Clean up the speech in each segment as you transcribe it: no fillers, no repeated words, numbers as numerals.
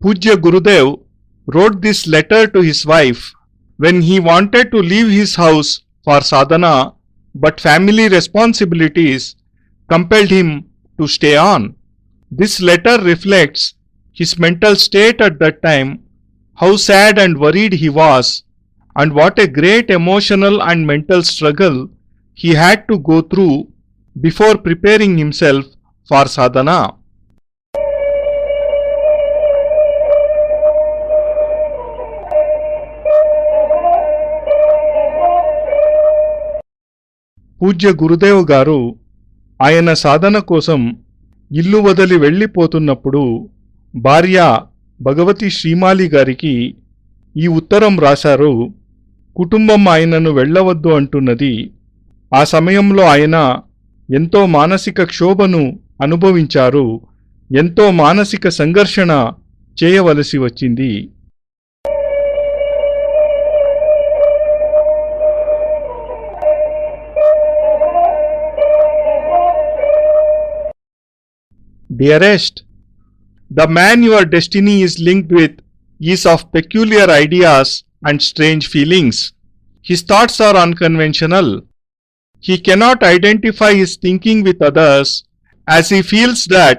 Pujya Gurudev wrote this letter to his wife when he wanted to leave his house for sadhana, but family responsibilities compelled him to stay on. This letter reflects his mental state at that time, how sad and worried he was, and what a great emotional and mental struggle he had to go through before preparing himself for sadhana. పూజ్య గురుదేవ్ గారు ఆయన సాధన కోసం ఇల్లు వదిలి వెళ్ళిపోతున్నప్పుడు భార్య భగవతి శ్రీమాలి గారికి ఈ ఉత్తరం రాశారు. కుటుంబం ఆయనను వెళ్ళవద్దు అంటున్నది. ఆ సమయంలో ఆయన ఎంతో మానసిక క్షోభను అనుభవించారు. ఎంతో మానసిక సంఘర్షణ చేయవలసి వచ్చింది. Dearest, the man your destiny is linked with is of peculiar ideas and strange feelings. His thoughts are unconventional. He cannot identify his thinking with others, as he feels that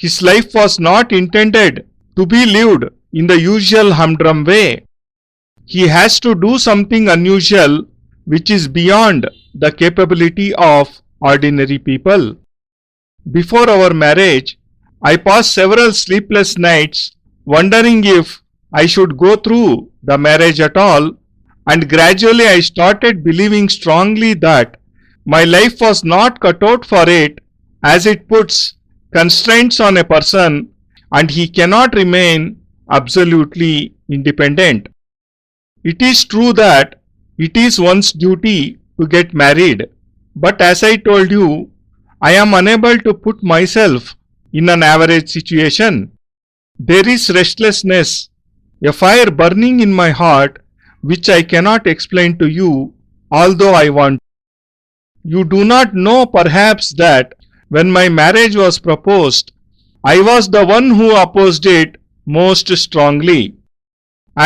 his life was not intended to be lived in the usual humdrum way. He has to do something unusual which is beyond the capability of ordinary people. Before our marriage, I passed several sleepless nights wondering if I should go through the marriage at all, and gradually I started believing strongly that my life was not cut out for it, as it puts constraints on a person and he cannot remain absolutely independent. It is true that it is one's duty to get married, but as I told you, I am unable to put myself in an average situation. There is restlessness, a fire burning in my heart which I cannot explain to you, although I want. You do not know perhaps that when my marriage was proposed, I was the one who opposed it most strongly.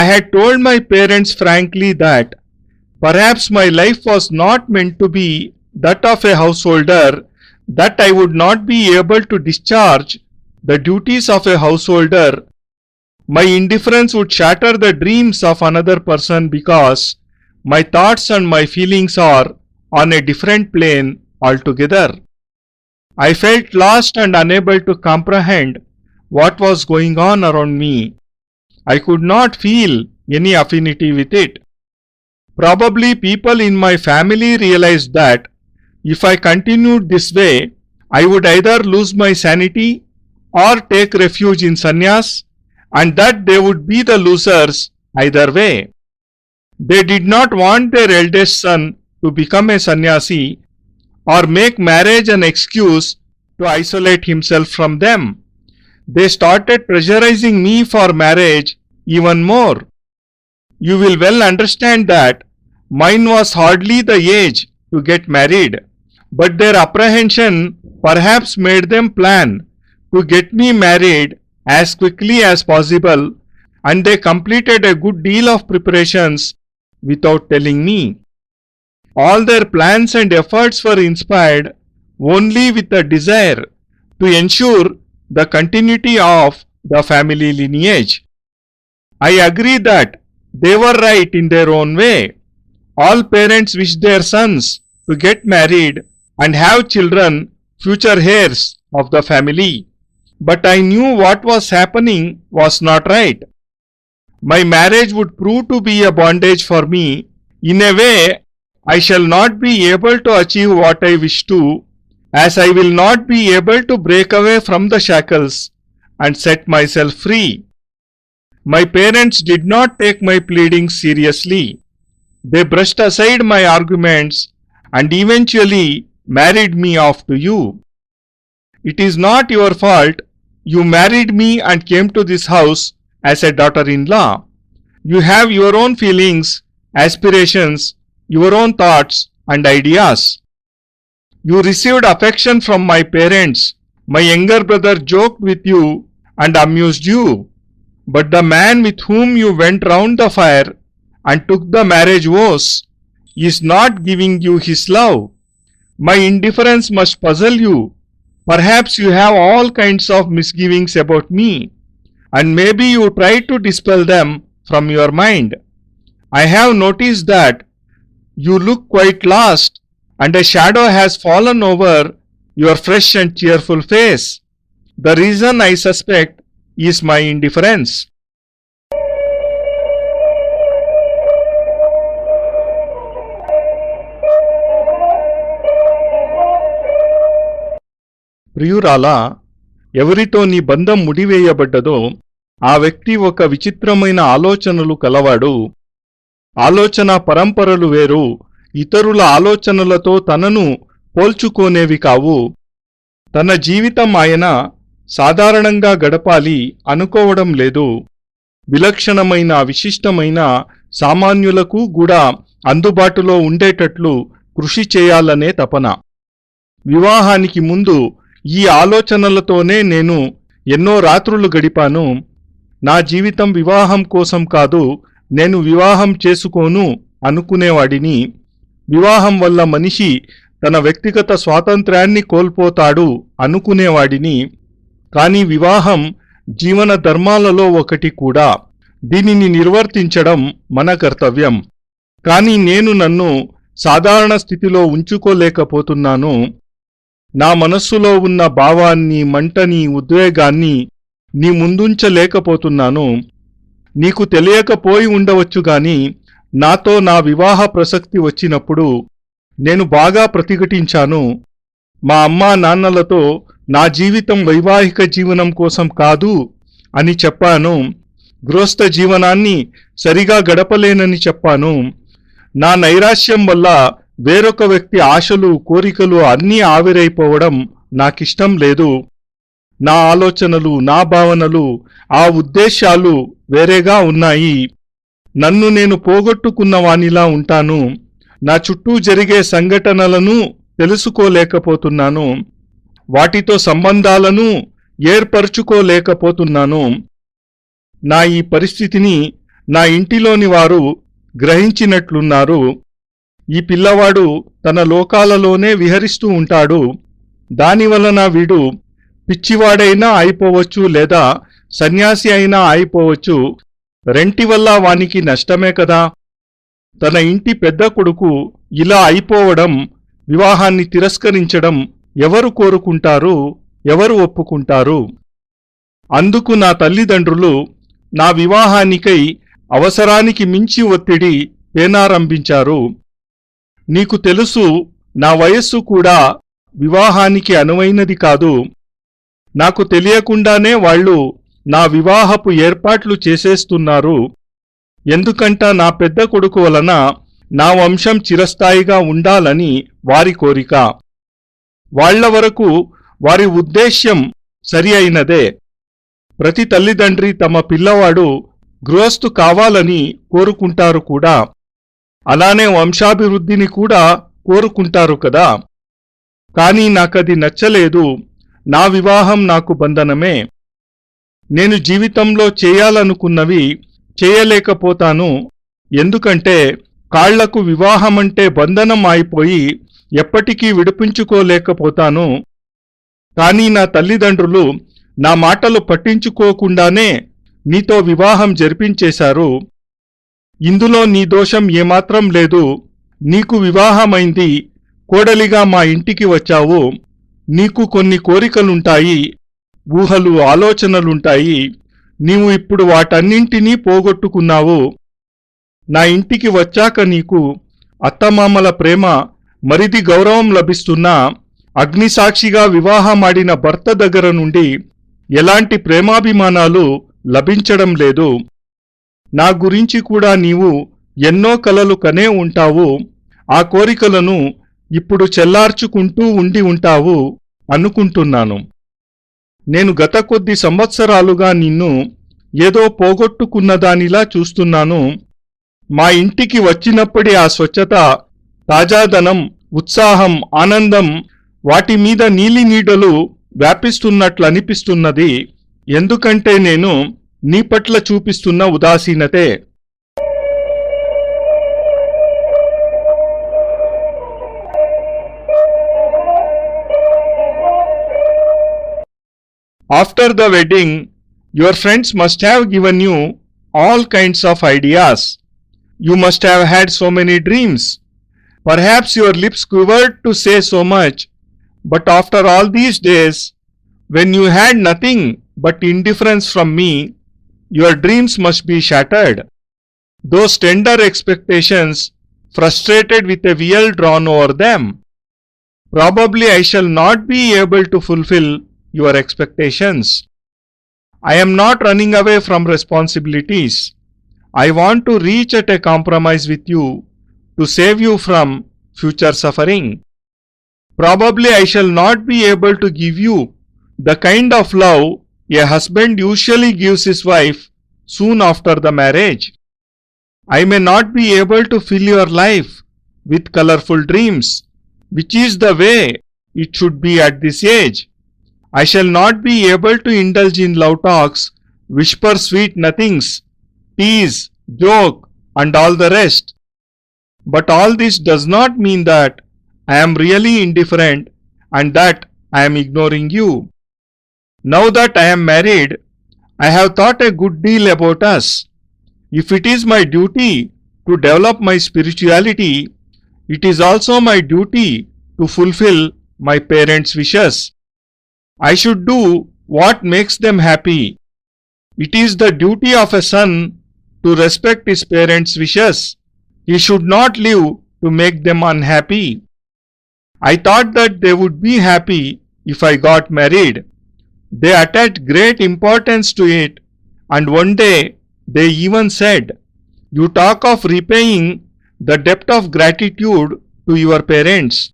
I had told my parents frankly that perhaps my life was not meant to be that of a householder, that I would not be able to discharge the duties of a householder. My indifference would shatter the dreams of another person because my thoughts and my feelings are on a different plane altogether. I felt lost and unable to comprehend what was going on around me. I could not feel any affinity with it. Probably people in my family realized that if I continued this way, I would either lose my sanity or take refuge in sannyas, and that they would be the losers either way. They did not want their eldest son to become a sannyasi or make marriage an excuse to isolate himself from them. They started pressurizing me for marriage even more. You will well understand that mine was hardly the age to get married, but their apprehension perhaps made them plan to get me married as quickly as possible, and they completed a good deal of preparations without telling me. All their plans and efforts were inspired only with a desire to ensure the continuity of the family lineage. I agree that they were right in their own way. All parents wish their sons to get married and have children, future heirs of the family. But I knew what was happening was not right. My marriage would prove to be a bondage for me. In a way, I shall not be able to achieve what I wish to, as I will not be able to break away from the shackles and set myself free. My parents did not take my pleadings seriously. They brushed aside my arguments and eventually married me off to you. It is not your fault. You married me and came to this house as a daughter-in-law. You have your own feelings, aspirations, your own thoughts and ideas. You received affection from my parents. My younger brother joked with you and amused you. But the man with whom you went round the fire and took the marriage vows is not giving you his love. My indifference must puzzle you. Perhaps you have all kinds of misgivings about me, and maybe you try to dispel them from your mind. I have noticed that you look quite lost, and a shadow has fallen over your fresh and cheerful face. The reason I suspect is my indifference. ప్రియురాలా, ఎవరితో నీ బంధం ముడివేయబడ్డదో ఆ వ్యక్తి ఒక విచిత్రమైన ఆలోచనలు కలవాడు. ఆలోచన పరంపరలు వేరు, ఇతరుల ఆలోచనలతో తనను పోల్చుకోనేవి కావు. తన జీవితం ఆయన సాధారణంగా గడపాలి అనుకోవడం లేదు. విలక్షణమైన విశిష్టమైన సామాన్యులకు కూడా అందుబాటులో ఉండేటట్లు కృషి చేయాలనే తపన. వివాహానికి ముందు ఈ ఆలోచనలతోనే నేను ఎన్నో రాత్రులు గడిపాను. నా జీవితం వివాహం కోసం కాదు, నేను వివాహం చేసుకోను అనుకునేవాడిని. వివాహం వల్ల మనిషి తన వ్యక్తిగత స్వాతంత్ర్యాన్ని కోల్పోతాడు అనుకునేవాడిని. కానీ వివాహం జీవన ధర్మాలలో ఒకటి కూడా. దీనిని నిర్వర్తించడం మన కర్తవ్యం. కానీ నేను నన్ను సాధారణ స్థితిలో ఉంచుకోలేకపోతున్నాను. నా మనస్సులో ఉన్న భావాన్ని, మంటని, ఉద్వేగాన్ని నీ ముందుంచలేకపోతున్నాను. నీకు తెలియకపోయి ఉండవచ్చు గాని నాతో నా వివాహ ప్రసక్తి వచ్చినప్పుడు నేను బాగా ప్రతిఘటించాను. మా అమ్మా నాన్నలతో నా జీవితం వైవాహిక జీవనం కోసం కాదు అని చెప్పాను. గృహస్థ జీవనాన్ని సరిగా గడపలేనని చెప్పాను. నా నైరాశ్యం వల్ల వేరొక వ్యక్తి ఆశలు, కోరికలు అన్నీ ఆవిరైపోవడం నాకిష్టం లేదు. నా ఆలోచనలు, నా భావనలు, ఆ ఉద్దేశాలు వేరేగా ఉన్నాయి. నన్ను నేను పోగొట్టుకున్నవానిలా ఉంటాను. నా చుట్టూ జరిగే సంఘటనలను తెలుసుకోలేకపోతున్నాను. వాటితో సంబంధాలను ఏర్పరచుకోలేకపోతున్నాను. నా ఈ పరిస్థితిని నా ఇంటిలోని వారు గ్రహించినట్లున్నారు. ఈ పిల్లవాడు తన లోకాలలోనే విహరిస్తూ ఉంటాడు. దానివలన వీడు పిచ్చివాడైనా అయిపోవచ్చు, లేదా సన్యాసి అయినా అయిపోవచ్చు. రెంటి వల్ల వానికి నష్టమే కదా. తన ఇంటి పెద్ద కొడుకు ఇలా అయిపోవడం, వివాహాన్ని తిరస్కరించడం ఎవరు కోరుకుంటారు, ఎవరు ఒప్పుకుంటారు? అందుకు నా తల్లిదండ్రులు నా వివాహానికై అవసరానికి మించి ఒత్తిడి పేనారంభించారు. నీకు తెలుసు, నా వయస్సు కూడా వివాహానికి అనువైనది కాదు. నాకు తెలియకుండానే వాళ్ళు నా వివాహపు ఏర్పాట్లు చేసేస్తున్నారు. ఎందుకంట నా పెద్ద కొడుకు వలన నా వంశం చిరస్థాయిగా ఉండాలని వారి కోరిక. వాళ్ల వరకు వారి ఉద్దేశ్యం సరి అయినదే. ప్రతి తల్లిదండ్రి తమ పిల్లవాడు గృహస్థు కావాలని కోరుకుంటారు కూడా. అలానే వంశాభివృద్ధిని కూడా కోరుకుంటారు కదా. కానీ నాకది నచ్చలేదు. నా వివాహం నాకు బంధనమే. నేను జీవితంలో చేయాలనుకున్నవి చేయలేకపోతాను. ఎందుకంటే కాళ్లకు వివాహమంటే బంధనం అయిపోయి ఎప్పటికీ విడిపించుకోలేకపోతాను. కానీ నా తల్లిదండ్రులు నా మాటలు పట్టించుకోకుండానే నీతో వివాహం జరిపించేశారు. ఇందులో నీ దోషం ఏమాత్రం లేదు. నీకు వివాహమైంది, కోడలిగా మా ఇంటికి వచ్చావు. నీకు కొన్ని కోరికలుంటాయి, ఊహలు, ఆలోచనలుంటాయి. నీవు ఇప్పుడు వాటన్నింటినీ పోగొట్టుకున్నావు. నా ఇంటికి వచ్చాక నీకు అత్తమామల ప్రేమ, మరిది గౌరవం లభిస్తున్నా అగ్నిసాక్షిగా వివాహమాడిన భర్త దగ్గర నుండి ఎలాంటి ప్రేమాభిమానాలు లభించడం లేదు. నా గురించి కూడా నీవు ఎన్నో కలలు కనే ఉంటావు. ఆ కోరికలను ఇప్పుడు చెల్లార్చుకుంటూ ఉండి ఉంటావు అనుకుంటున్నాను. నేను గత కొద్ది సంవత్సరాలుగా నిన్ను ఏదో పోగొట్టుకున్నదానిలా చూస్తున్నాను. మా ఇంటికి వచ్చినప్పుడే ఆ స్వచ్ఛత, తాజాదనం, ఉత్సాహం, ఆనందం, వాటి మీద నీలి నీడలు వ్యాపిస్తున్నట్లనిపిస్తున్నది. ఎందుకంటే నేను నీ పట్ల చూపిస్తున్న ఉదాసీనతే. After the wedding, your friends must have given you all kinds of ideas. You must have had so many dreams. Perhaps your lips quivered to say so much, but after all these days, when you had nothing but indifference from me, your dreams must be shattered. Those tender expectations frustrated with a veil drawn over them. Probably I shall not be able to fulfill your expectations. I am not running away from responsibilities. I want to reach at a compromise with you to save you from future suffering. Probably I shall not be able to give you the kind of love a husband usually gives his wife soon after the marriage. I may not be able to fill your life with colorful dreams, which is the way it should be at this age. I shall not be able to indulge in love talks, whisper sweet nothings, tease, joke, and all the rest. But all this does not mean that I am really indifferent and that I am ignoring you. Now that I am married, I have thought a good deal about us. If it is my duty to develop my spirituality, it is also my duty to fulfill my parents' wishes. I should do what makes them happy. It is the duty of a son to respect his parents' wishes. He should not live to make them unhappy. I thought that they would be happy if I got married. They attached great importance to it, and one day they even said, "You talk of repaying the debt of gratitude to your parents.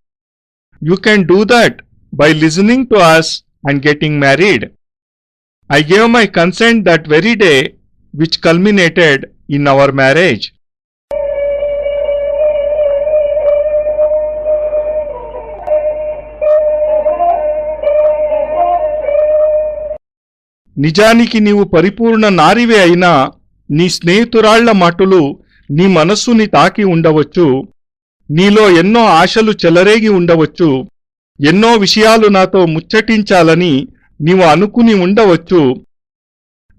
You can do that by listening to us and getting married." I gave my consent that very day, which culminated in our marriage. నిజానికి నీవు పరిపూర్ణ నారివే అయినా నీ స్నేహితురాళ్ల మాటలు నీ మనస్సుని తాకి ఉండవచ్చు. నీలో ఎన్నో ఆశలు చెలరేగి ఉండవచ్చు. ఎన్నో విషయాలు నాతో ముచ్చటించాలని నీవు అనుకుని ఉండవచ్చు.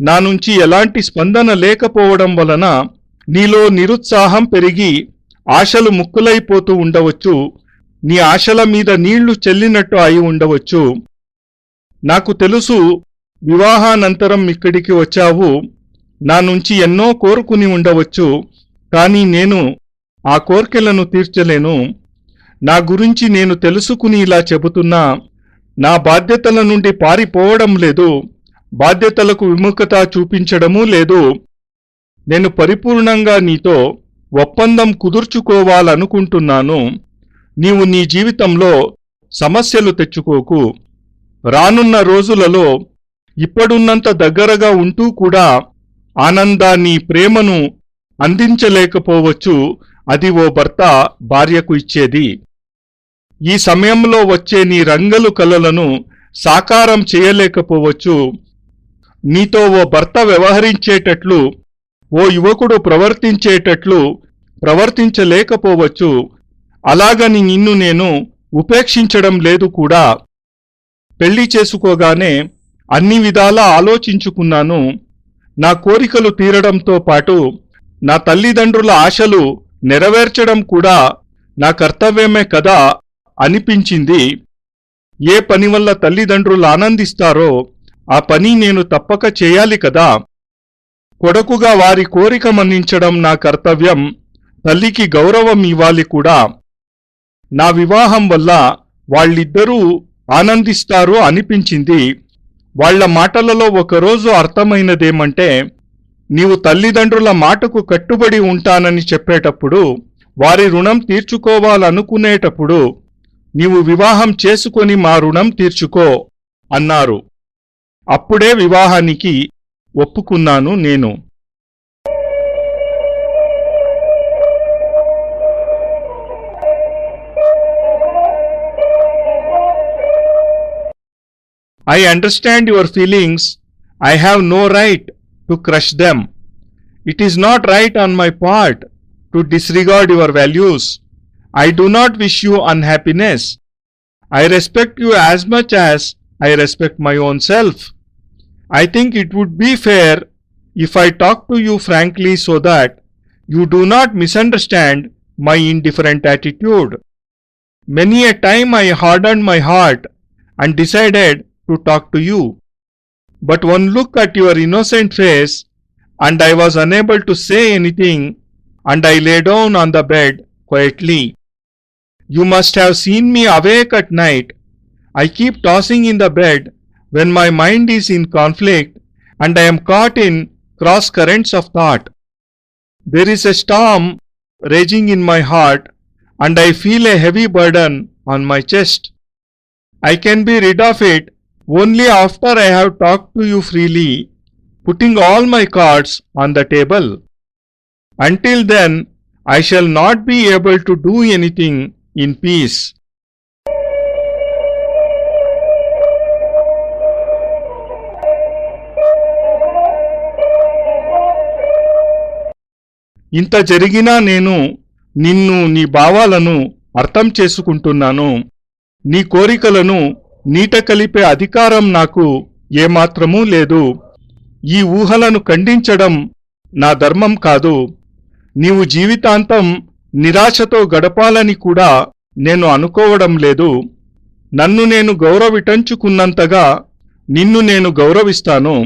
నా నుంచి ఎలాంటి స్పందన లేకపోవడం వలన నీలో నిరుత్సాహం పెరిగి ఆశలు ముక్కులైపోతూ ఉండవచ్చు. నీ ఆశల మీద నీళ్లు చెల్లినట్టు అయి ఉండవచ్చు. నాకు తెలుసు, వివాహానంతరం ఇక్కడికి వచ్చావు. నా నుంచి ఎన్నో కోరుకుని ఉండవచ్చు. కానీ నేను ఆ కోర్కెలను తీర్చలేను. నా గురించి నేను తెలుసుకుని ఇలా చెబుతున్నా. నా బాధ్యతల నుండి పారిపోవడం లేదు. బాధ్యతలకు విముఖత చూపించడమూ లేదు. నేను పరిపూర్ణంగా నీతో ఒప్పందం కుదుర్చుకోవాలనుకుంటున్నాను. నీవు నీ జీవితంలో సమస్యలు తెచ్చుకోకు. రానున్న రోజులలో ఇప్పుడున్నంత దగ్గరగా ఉంటూ కూడా ఆనందాన్ని, ప్రేమను అందించలేకపోవచ్చు. అది ఓ భర్త భార్యకు ఇచ్చేది. ఈ సమయంలో వచ్చే నీ రంగుల కలలను సాకారం చేయలేకపోవచ్చు. నీతో ఓ భర్త వ్యవహరించేటట్లు, ఓ యువకుడు ప్రవర్తించేటట్లు ప్రవర్తించలేకపోవచ్చు. అలాగని నిన్ను నేను ఉపేక్షించడం లేదు కూడా. పెళ్లి చేసుకోగానే అన్ని విధాలా ఆలోచించుకున్నాను. నా కోరికలు తీరడంతో పాటు నా తల్లిదండ్రుల ఆశలు నెరవేర్చడం కూడా నా కర్తవ్యమే కదా అనిపించింది. ఏ పని వల్ల తల్లిదండ్రులు ఆనందిస్తారో ఆ పని నేను తప్పక చేయాలి కదా. కొడుకుగా వారి కోరిక మన్నించడం నా కర్తవ్యం. తల్లికి గౌరవం ఇవ్వాలి కూడా. నా వివాహం వల్ల వాళ్ళిద్దరూ ఆనందిస్తారు అనిపించింది. వాళ్ల మాటలలో ఒకరోజు అర్థమైనదేమంటే, నీవు తల్లిదండ్రుల మాటకు కట్టుబడి ఉంటానని చెప్పేటప్పుడు, వారి రుణం తీర్చుకోవాలనుకునేటప్పుడు, నీవు వివాహం చేసుకొని మా రుణం తీర్చుకో అన్నారు. అప్పుడే వివాహానికి ఒప్పుకున్నాను నేను. I understand your feelings. I have no right to crush them. It is not right on my part to disregard your values. I do not wish you unhappiness. I respect you as much as I respect my own self. I think it would be fair if I talk to you frankly so that you do not misunderstand my indifferent attitude. Many a time I hardened my heart and decided to talk to you. But one look at your innocent face and I was unable to say anything, and I lay down on the bed quietly. You must have seen me awake at night. I keep tossing in the bed when my mind is in conflict and I am caught in cross currents of thought. There is a storm raging in my heart and I feel a heavy burden on my chest. I can be rid of it only after I have talked to you freely, putting all my cards on the table. Until then, I shall not be able to do anything in peace. ఇంత జరిగినా నేను నిన్ను నీ భావాలను అర్థం చేసుకుంటున్నాను. నీ కోరికలను నీట కలిపే అధికారం నాకు ఏమాత్రమూ లేదు. ఈ ఊహలను ఖండించడం నా ధర్మం కాదు. నీవు జీవితాంతం నిరాశతో గడపాలని కూడా నేను అనుకోవడం లేదు. నన్ను నేను గౌరవించుకున్నంతగా నిన్ను నేను గౌరవిస్తాను.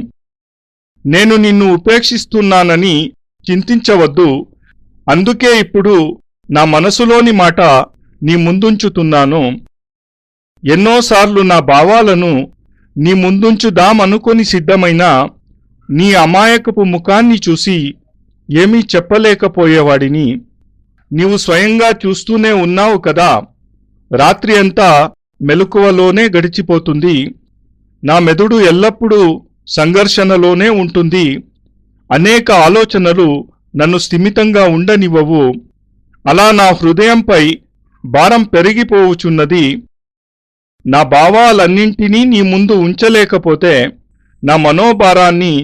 నేను నిన్ను ఉపేక్షిస్తున్నానని చింతించవద్దు. అందుకే ఇప్పుడు నా మనసులోని మాట నీ ముందుంచుతున్నాను. ఎన్నోసార్లు నా భావాలను నీ ముందుంచుదామనుకొని సిద్ధమైన నీ అమాయకపు ముఖాన్ని చూసి ఏమీ చెప్పలేకపోయేవాడిని. నీవు స్వయంగా చూస్తూనే ఉన్నావు కదా. రాత్రి అంతా మెలకువలోనే గడిచిపోతుంది. నా మెదడు ఎల్లప్పుడూ సంఘర్షణలోనే ఉంటుంది. అనేక ఆలోచనలు నన్ను స్థిమితంగా ఉండనివ్వవు. అలా నా హృదయంపై భారం పెరిగిపోవుచున్నది. నా భావాలన్నింటినీ నీ ముందు ఉంచలేకపోతే నా మనోభారాన్ని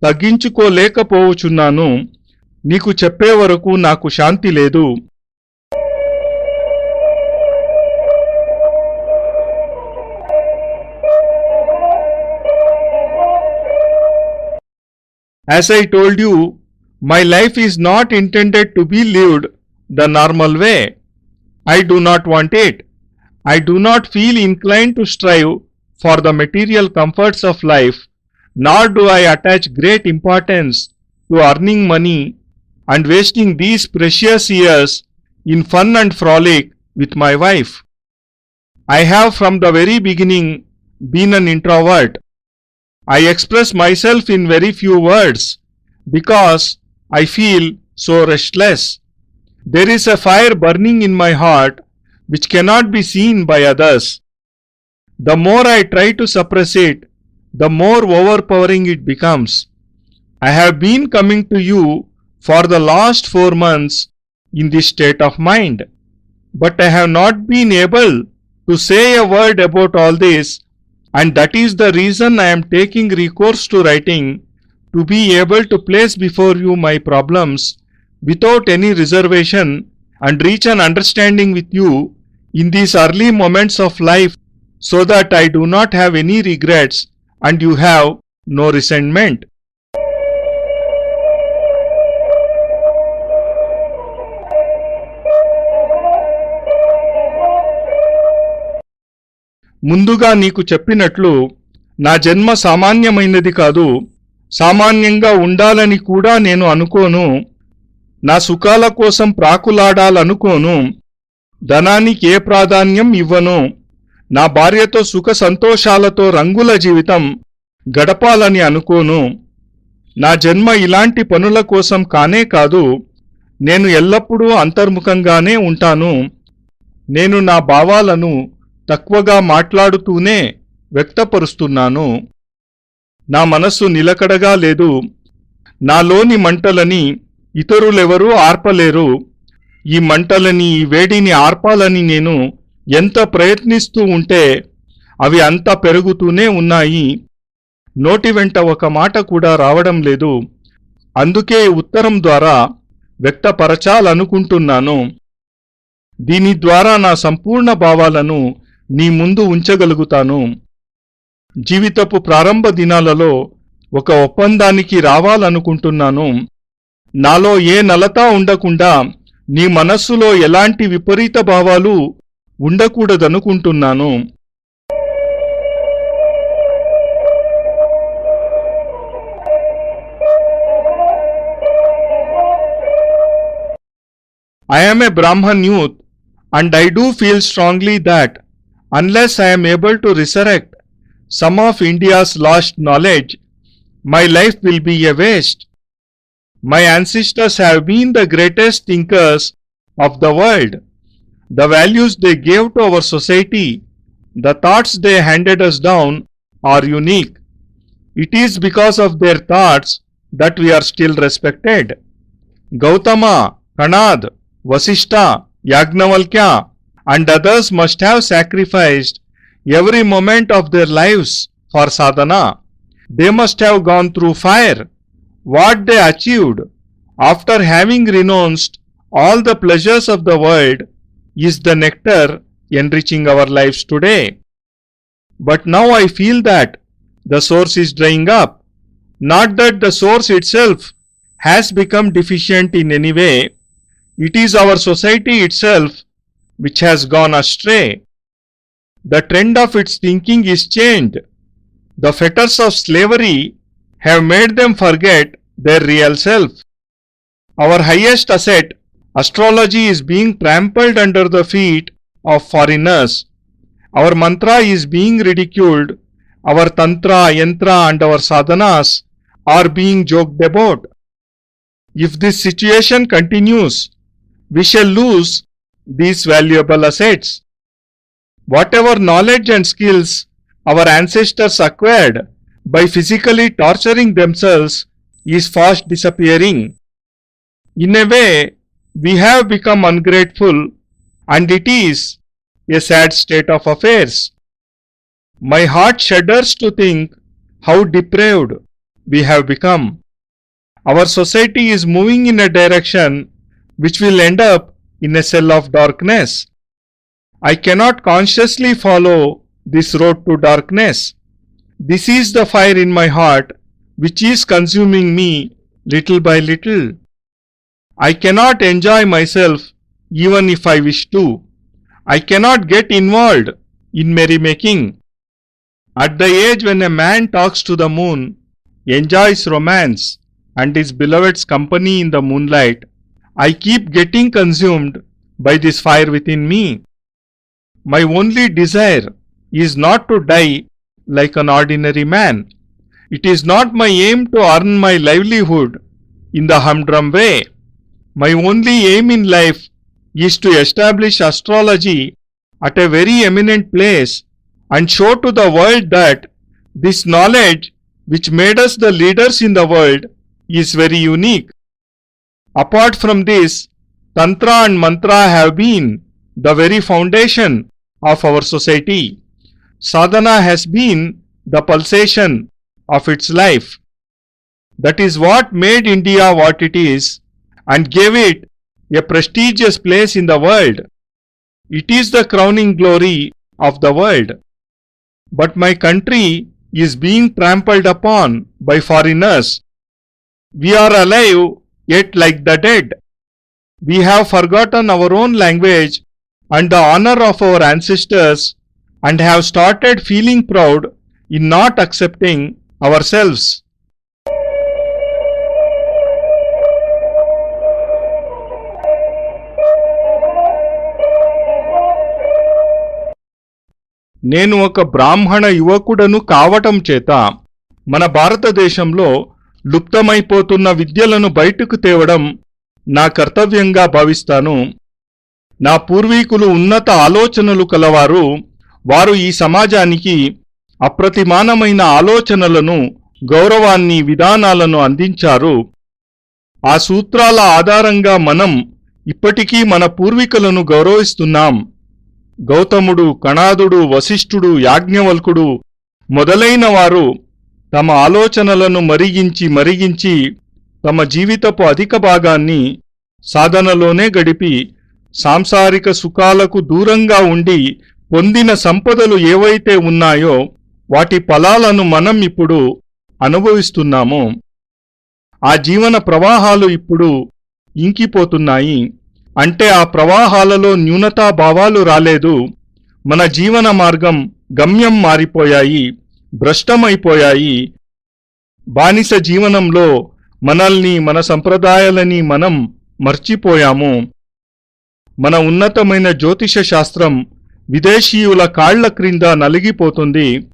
తగ్గించుకోలేకపోవచున్నాను. నీకు చెప్పే వరకు నాకు శాంతి లేదు. As I told you, my life is not intended to be lived the normal way. I do not want it. I do not feel inclined to strive for the material comforts of life, nor do I attach great importance to earning money and wasting these precious years in fun and frolic with my wife. I have from the very beginning been an introvert. I express myself in very few words because I feel so restless. There is a fire burning in my heart which cannot be seen by others. The more I try to suppress it, the more overpowering it becomes. I have been coming to you for the last 4 months in this state of mind, but I have not been able to say a word about all this, and that is the reason I am taking recourse to writing, to be able to place before you my problems without any reservation and reach an understanding with you in these early moments of life, so that I do not have any regrets and you have no resentment. ముందుగా నీకు చెప్పినట్లు నా జన్మ సామాన్యమైనది కాదు. సామాన్యంగా ఉండాలని కూడా నేను అనుకోను. నా సుఖాల కోసం ప్రాకులాడాలనుకోను. ధనానికి ఏ ప్రాధాన్యం ఇవ్వను. నా భార్యతో సుఖ సంతోషాలతో రంగుల జీవితం గడపాలని అనుకోను. నా జన్మ ఇలాంటి పనుల కోసం కానే కాదు. నేను ఎల్లప్పుడూ అంతర్ముఖంగానే ఉంటాను. నేను నా భావాలను తక్కువగా మాట్లాడుతూనే వ్యక్తపరుస్తున్నాను. నా మనస్సు నిలకడగా లేదు. నాలోని మంటలని ఇతరులెవరూ ఆర్పలేరు. ఈ మంటలని, ఈ వేడిని ఆర్పాలని నేను ఎంత ప్రయత్నిస్తూ ఉంటే అవి అంత పెరుగుతూనే ఉన్నాయి. నోటి వెంట ఒక మాట కూడా రావడం లేదు. అందుకే ఉత్తరం ద్వారా వ్యక్తపరచాలనుకుంటున్నాను. దీని ద్వారా నా సంపూర్ణ భావాలను నీ ముందు ఉంచగలుగుతాను. జీవితపు ప్రారంభ దినాలలో ఒక ఒప్పందానికి రావాలనుకుంటున్నాను. నాలో ఏ నలతా ఉండకుండా నీ మనస్సులో ఎలాంటి విపరీత భావాలు ఉండకూడదనుకుంటున్నాను. I am a Brahman youth and I do feel strongly that unless I am able to resurrect some of India's lost knowledge, my life will be a waste. My ancestors have been the greatest thinkers of the world. The values they gave to our society, the thoughts they handed us down are unique. It is because of their thoughts that we are still respected. Gautama, Kanad, Vasishta, Yagnavalkya and others must have sacrificed every moment of their lives for sadhana. They must have gone through fire. What they achieved after having renounced all the pleasures of the world is the nectar enriching our lives today. But now I feel that the source is drying up. Not that the source itself has become deficient in any way. It is our society itself which has gone astray. The trend of its thinking is changed. The fetters of slavery have made them forget their real self. Our highest asset, astrology, is being trampled under the feet of foreigners. Our mantra is being ridiculed. Our tantra, yantra and our sadhanas are being joked about. If this situation continues, we shall lose these valuable assets. Whatever knowledge and skills our ancestors acquired by physically torturing themselves is fast disappearing. In a way, we have become ungrateful, and it is a sad state of affairs. My heart shudders to think how depraved we have become. Our society is moving in a direction which will end up in a cell of darkness. I cannot consciously follow this road to darkness. This is the fire in my heart which is consuming me little by little. I cannot enjoy myself even if I wish to. I cannot get involved in merrymaking. At the age when a man talks to the moon, enjoys romance and his beloved's company in the moonlight, I keep getting consumed by this fire within me. My only desire is not to die like an ordinary man. It is not my aim to earn my livelihood in the humdrum way. My only aim in life is to establish astrology at a very eminent place and show to the world that this knowledge which made us the leaders in the world is very unique. Apart from this, Tantra and Mantra have been the very foundation of our society. Sadhana has been the pulsation of its life. That is what made India what it is and gave it a prestigious place in the world. It is the crowning glory of the world. But my country is being trampled upon by foreigners. We are alive, yet like the dead. We have forgotten our own language and the honor of our ancestors and have started feeling proud in not accepting ourselves. నేను ఒక బ్రాహ్మణ యువకుడను కావటం చేత మన భారతదేశంలో లుప్తమైపోతున్న విద్యలను బయటకు తేవడం నా కర్తవ్యంగా భావిస్తాను. నా పూర్వీకులు ఉన్నత ఆలోచనలు కలవారు. వారు ఈ సమాజానికి అప్రతిమానమైన ఆలోచనలను, గౌరవాన్ని, విధానాలను అందించారు. ఆ సూత్రాల ఆధారంగా మనం ఇప్పటికీ మన పూర్వీకులను గౌరవిస్తున్నాం. గౌతముడు, కణాదుడు, వశిష్ఠుడు, యాజ్ఞవల్కుడు మొదలైన వారు తమ ఆలోచనలను మరిగించి తమ జీవితపు అధిక భాగాన్ని సాధనలోనే గడిపి సాంసారిక సుఖాలకు దూరంగా ఉండి పొందిన సంపదలు ఏవైతే ఉన్నాయో వాటి ఫలాలను మనం ఇప్పుడు అనుభవిస్తున్నాము. ఆ జీవన ప్రవాహాలు ఇప్పుడు ఇంకిపోతున్నాయి. అంటే ఆ ప్రవాహాలలో న్యూనతాభావాలు రాలేదు. మన జీవన మార్గం గమ్యం మారిపోయాయి, భ్రష్టమైపోయాయి. బానిస జీవనంలో మనల్ని, మన సంప్రదాయాలని మనం మర్చిపోయాము. మన ఉన్నతమైన జ్యోతిష శాస్త్రం విదేశీయుల కాళ్ల క్రింద నలిగిపోతుంది.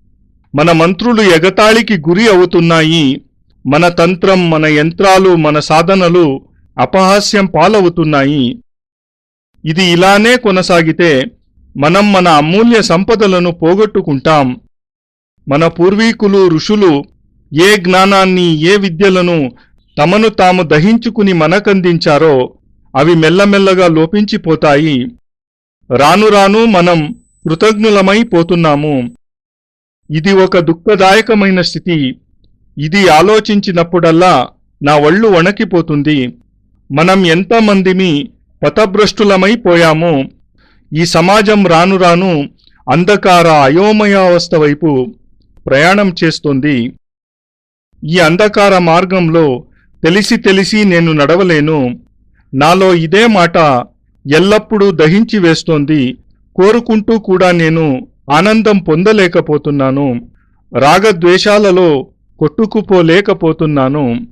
మన మంత్రులు ఎగతాళికి గురి అవుతున్నాయి. మన తంత్రం, మన యంత్రాలు, మన సాధనలు అపహాస్యం పాలవుతున్నాయి. ఇది ఇలానే కొనసాగితే మనం మన అమూల్య సంపదలను పోగొట్టుకుంటాం. మన పూర్వీకులు, ఋషులు ఏ జ్ఞానాన్ని, ఏ విద్యలను తమను తాము దహించుకుని మనకందించారో అవి మెల్లమెల్లగా లోపించిపోతాయి. రాను రాను మనం కృతజ్ఞులమైపోతున్నాము. ఇది ఒక దుఃఖదాయకమైన స్థితి. ఇది ఆలోచించినప్పుడల్లా నా ఒళ్ళు వణకిపోతుంది. మనం ఎంతమందిమి పథభ్రష్టులమైపోయాము. ఈ సమాజం రాను రాను అంధకార అయోమయావస్థ వైపు ప్రయాణం చేస్తోంది. ఈ అంధకార మార్గంలో తెలిసి నేను నడవలేను. నాలో ఇదే మాట ఎల్లప్పుడూ దహించి వేస్తోంది. కోరుకుంటూ కూడా నేను ఆనందం పొందలేకపోతున్నాను. రాగద్వేషాలలో కొట్టుకుపోలేకపోతున్నాను.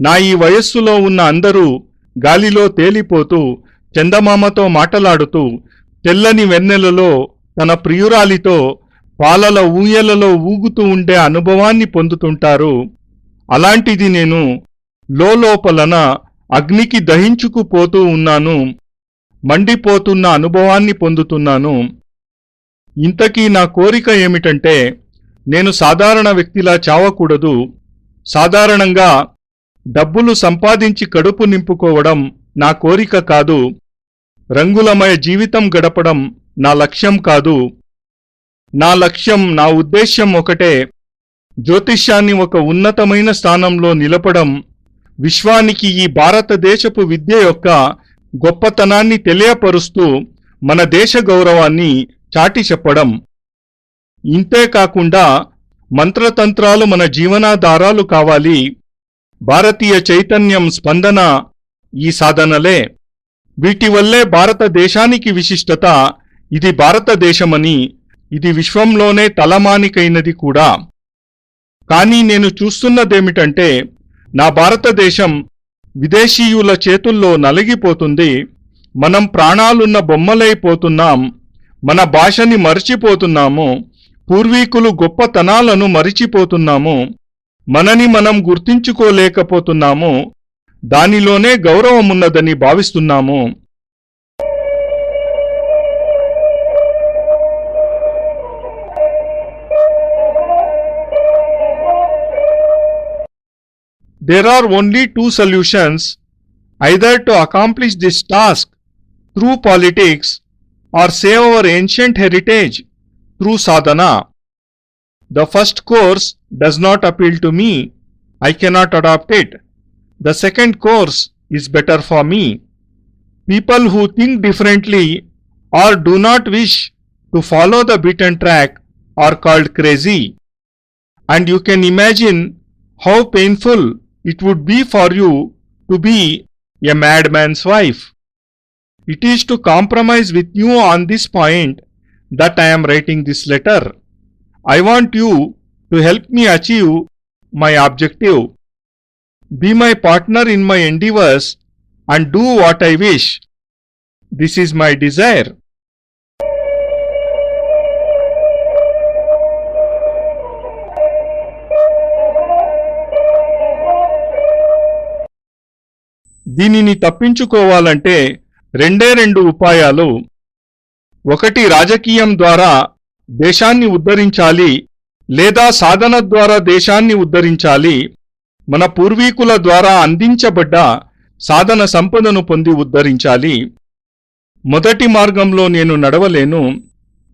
నా ఈ వయస్సులో ఉన్న అందరూ గాలిలో తేలిపోతూ, చందమామతో మాటలాడుతూ, తెల్లని వెన్నెలలో తన ప్రియురాలితో పాలల ఊయలలో ఊగుతూ ఉండే అనుభవాన్ని పొందుతుంటారు. అలాంటిది నేను లోపలన అగ్నికి దహించుకుపోతూ ఉన్నాను. మండిపోతున్న అనుభవాన్ని పొందుతున్నాను. ఇంతకీ నా కోరిక ఏమిటంటే నేను సాధారణ వ్యక్తిలా చావకూడదు. సాధారణంగా డబ్బులు సంపాదించి కడుపు నింపుకోవడం నా కోరిక కాదు. రంగులమయ జీవితం గడపడం నా లక్ష్యం కాదు. నా లక్ష్యం, నా ఉద్దేశ్యం ఒకటే. జ్యోతిష్యాన్ని ఒక ఉన్నతమైన స్థానంలో నిలపడం, విశ్వానికి ఈ భారతదేశపు విద్య యొక్క గొప్పతనాన్ని తెలియపరుస్తూ మన దేశ గౌరవాన్ని చాటి చెప్పడం. ఇంతేకాకుండా మంత్రతంత్రాలు మన జీవనాధారాలు కావాలి. భారతీయ చైతన్యం, స్పందన ఈ సాధనలే. వీటి వల్లే భారతదేశానికి విశిష్టత. ఇది భారతదేశమని, ఇది విశ్వంలోనే తలమానికైనది కూడా. కానీ నేను చూస్తున్నదేమిటంటే నా భారతదేశం విదేశీయుల చేతుల్లో నలిగిపోతుంది. మనం ప్రాణాలున్న బొమ్మలైపోతున్నాం. మన భాషని మరిచిపోతున్నాము. పూర్వీకులు గొప్పతనాలను మరిచిపోతున్నాము. మనని మనం గుర్తించుకోలేకపోతున్నాము. దానిలోనే గౌరవమున్నదని భావిస్తున్నాము. There are only two solutions, either to accomplish this task through politics or save our ancient heritage through sadhana. The first course does not appeal to me. I cannot adopt it. The second course is better for me. People who think differently or do not wish to follow the beaten track are called crazy. And you can imagine how painful it would be for you to be a madman's wife. It is to compromise with you on this point that I am writing this letter. I want you to help me achieve my objective. Be my partner in my endeavors and do what I wish. This is my desire. దీనిని తప్పించుకోవాలంటే రెండు ఉపాయాలు. ఒకటి, రాజకీయం ద్వారా దేశాన్ని ఉద్ధరించాలి, లేదా సాధన ద్వారా దేశాన్ని ఉద్ధరించాలి. మన పూర్వీకుల ద్వారా అందించబడ్డ సాధన సంపదను పొంది ఉద్ధరించాలి. మొదటి మార్గంలో నేను నడవలేను.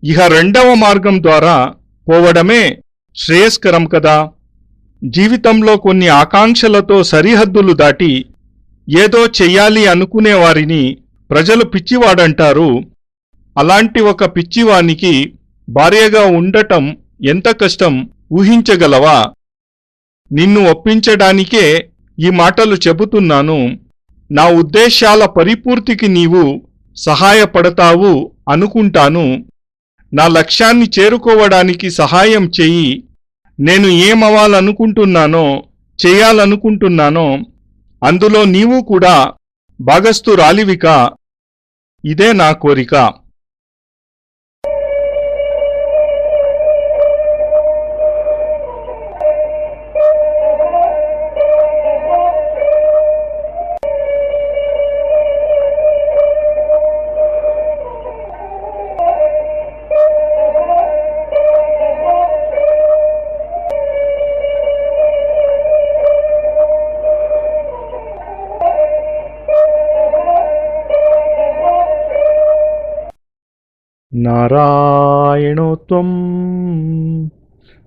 ఇహ రెండవ మార్గం ద్వారా పోవడమే శ్రేయస్కరం కదా. జీవితంలో కొన్ని ఆకాంక్షలతో సరిహద్దులు దాటి ఏదో చెయ్యాలి అనుకునే వారిని ప్రజలు పిచ్చివాడంటారు. అలాంటి ఒక పిచ్చివానికి భార్యగా ఉండటం ఎంత కష్టం ఊహించగలవా? నిన్ను ఒప్పించడానికే ఈ మాటలు చెబుతున్నాను. నా ఉద్దేశాల పరిపూర్తికి నీవు సహాయపడతావు అనుకుంటాను. నా లక్ష్యాన్ని చేరుకోవడానికి సహాయం చెయ్యి. నేను ఏమవ్వాలనుకుంటున్నానో చెయ్యాలనుకుంటున్నానో అందులో నీవు కూడా భాగస్థురాలివిక. ఇదే నా కోరిక. నారాయణోత్వం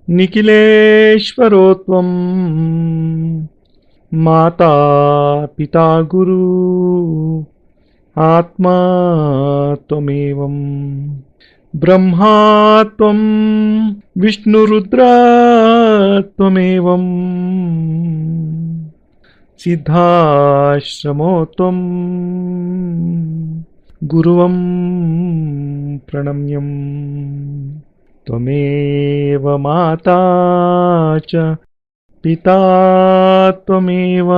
నిఖిలేశ్వరోత్వం మాతా పితా గురు ఆత్మా త్వమేవం బ్రహ్మాత్వం విష్ణురుద్రాత్వమేవం సిద్ధాశ్రమోత్వం గురువం ప్రణమ్యం త్వమేవ మాతా చ పితా త్వమేవ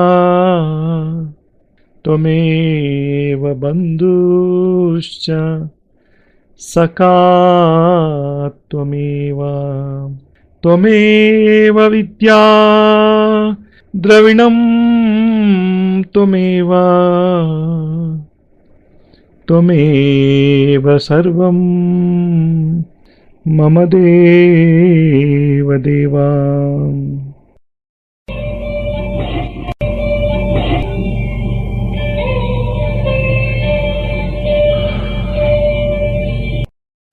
త్వమేవ బంధుశ్చ సఖా త్వమేవ త్వమేవ విద్యా ద్రవిణం త్వమేవ త్వమేవ సర్వం మమ దేవ దేవా.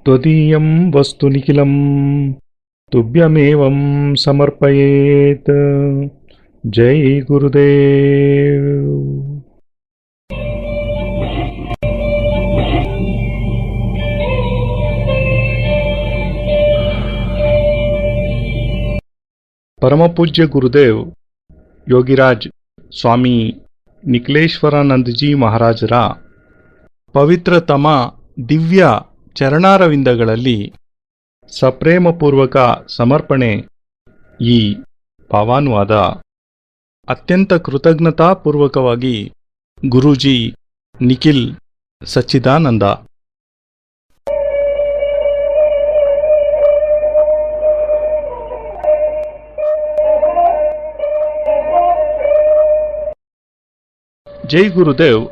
త్వదీయం వస్తు నిఖిలం తుభ్యమేవం సమర్పయేత్. జై గురుదేవ్. ಪರಮಪೂಜ್ಯ ಗುರುದೇವ್ ಯೋಗಿರಾಜ್ ಸ್ವಾಮಿ ನಿಖಿಲೇಶ್ವರಾನಂದಜಿ ಮಹಾರಾಜರ ಪವಿತ್ರತಮ ದಿವ್ಯ ಚರಣಾರವಿಂದಗಳಲ್ಲಿ ಸಪ್ರೇಮಪೂರ್ವಕ ಸಮರ್ಪಣೆ ಈ ಭಾವಾನುವಾದ. ಅತ್ಯಂತ ಕೃತಜ್ಞತಾಪೂರ್ವಕವಾಗಿ ಗುರೂಜಿ ನಿಖಿಲ್ ಸಚ್ಚಿದಾನಂದ. ಜೈ ಗುರುದೇವ್.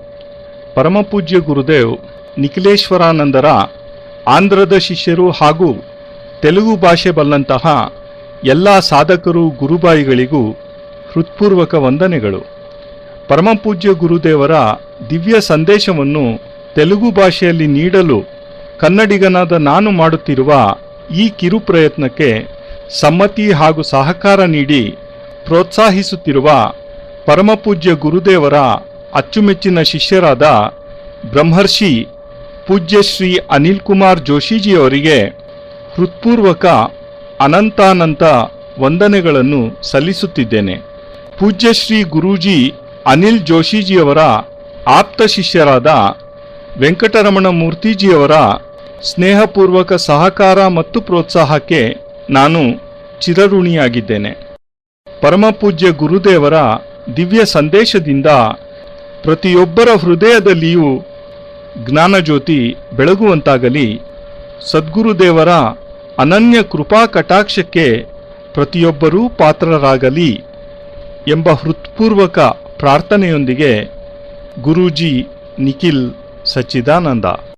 ಪರಮಪೂಜ್ಯ ಗುರುದೇವ್ ನಿಖಿಲೇಶ್ವರಾನಂದರ ಆಂಧ್ರದ ಶಿಷ್ಯರು ಹಾಗೂ ತೆಲುಗು ಭಾಷೆ ಬಲ್ಲಂತಹ ಎಲ್ಲ ಸಾಧಕರು ಗುರುಬಾಯಿಗಳಿಗೂ ಹೃತ್ಪೂರ್ವಕ ವಂದನೆಗಳು. ಪರಮಪೂಜ್ಯ ಗುರುದೇವರ ದಿವ್ಯ ಸಂದೇಶವನ್ನು ತೆಲುಗು ಭಾಷೆಯಲ್ಲಿ ನೀಡಲು ಕನ್ನಡಿಗನಾದ ನಾನು ಮಾಡುತ್ತಿರುವ ಈ ಕಿರು ಪ್ರಯತ್ನಕ್ಕೆ ಸಮ್ಮತಿ ಹಾಗೂ ಸಹಕಾರ ನೀಡಿ ಪ್ರೋತ್ಸಾಹಿಸುತ್ತಿರುವ ಪರಮಪೂಜ್ಯ ಗುರುದೇವರ ಅಚ್ಚುಮೆಚ್ಚಿನ ಶಿಷ್ಯರಾದ ಬ್ರಹ್ಮರ್ಷಿ ಪೂಜ್ಯ ಶ್ರೀ ಅನಿಲ್ ಕುಮಾರ್ ಜೋಶಿಜಿಯವರಿಗೆ ಹೃತ್ಪೂರ್ವಕ ಅನಂತಾನಂತ ವಂದನೆಗಳನ್ನು ಸಲ್ಲಿಸುತ್ತಿದ್ದೇನೆ. ಪೂಜ್ಯ ಶ್ರೀ ಗುರೂಜಿ ಅನಿಲ್ ಜೋಶಿಜಿಯವರ ಆಪ್ತ ಶಿಷ್ಯರಾದ ವೆಂಕಟರಮಣ ಮೂರ್ತಿಜಿಯವರ ಸ್ನೇಹಪೂರ್ವಕ ಸಹಕಾರ ಮತ್ತು ಪ್ರೋತ್ಸಾಹಕ್ಕೆ ನಾನು ಚಿರಋಣಿಯಾಗಿದ್ದೇನೆ. ಪರಮಪೂಜ್ಯ ಗುರುದೇವರ ದಿವ್ಯ ಸಂದೇಶದಿಂದ ಪ್ರತಿಯೊಬ್ಬರ ಹೃದಯದಲ್ಲಿಯೂ ಜ್ಞಾನಜ್ಯೋತಿ ಬೆಳಗುವಂತಾಗಲಿ. ಸದ್ಗುರುದೇವರ ಅನನ್ಯ ಕೃಪಾ ಕಟಾಕ್ಷಕ್ಕೆ ಪ್ರತಿಯೊಬ್ಬರೂ ಪಾತ್ರರಾಗಲಿ ಎಂಬ ಹೃತ್ಪೂರ್ವಕ ಪ್ರಾರ್ಥನೆಯೊಂದಿಗೆ ಗುರೂಜಿ ನಿಖಿಲ್ ಸಚ್ಚಿದಾನಂದ.